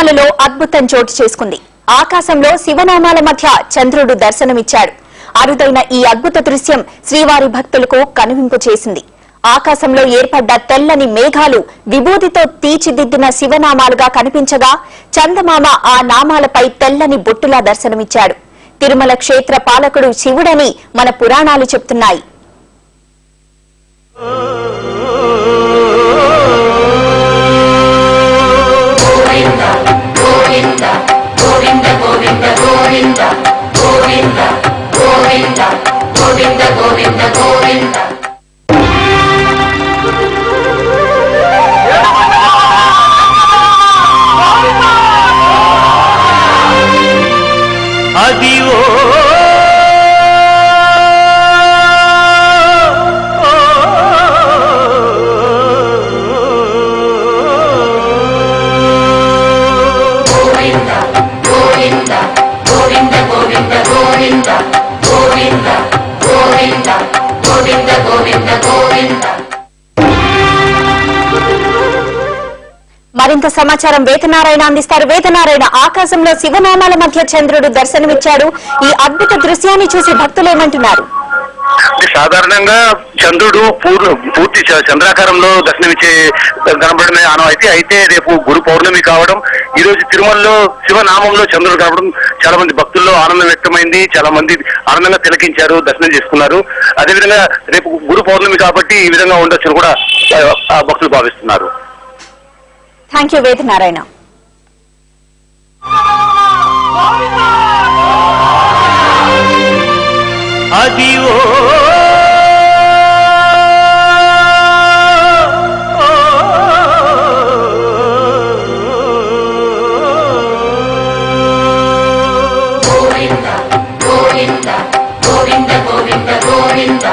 తిరుమలలో అద్భుతం చోటు చేసుకుంది. ఆకాశంలో శివనామాల మధ్య చంద్రుడు దర్శనమిచ్చాడు. అరుదైన ఈ అద్భుత దృశ్యం శ్రీవారి భక్తులకు కనువింపు చేసింది. ఆకాశంలో ఏర్పడ్డ తెల్లని మేఘాలు విభూతితో తీర్చిదిద్దిన శివనామాలుగా కనిపించగా చందమామ ఆ నామాలపై తెల్లని బొట్టులా దర్శనమిచ్చాడు. తిరుమల క్షేత్ర పాలకుడు శివుడని మన పురాణాలు చెప్తున్నాయి. మరింత సమాచారం వేదనారాయణ అందిస్తారు. వేదనారాయణ, ఆకాశంలో శివనామాల మధ్య చంద్రుడు దర్శనమిచ్చాడు. ఈ అద్భుత దృశ్యాన్ని చూసి భక్తులేమంటున్నారు? సాధారణంగా చంద్రుడు పూర్తి చంద్రాకారంలో దర్శనమిచ్చే కనబడిన ఆనవాయితీ. అయితే రేపు గురు పౌర్ణమి కావడం, ఈ రోజు తిరుమలలో శివనామంలో చంద్రుడు కనబడడం చాలా మంది భక్తుల్లో ఆనందం వ్యక్తమైంది. చాలా మంది ఆనందంగా తిలకించారు, దర్శనం చేసుకున్నారు. అదేవిధంగా రేపు గురు పౌర్ణమి కాబట్టి ఈ విధంగా ఉండొచ్చని కూడా భక్తులు భావిస్తున్నారు. Thank you Vedanarayana. అదివో గోవింద గోవింద గోవింద గోవింద గోవింద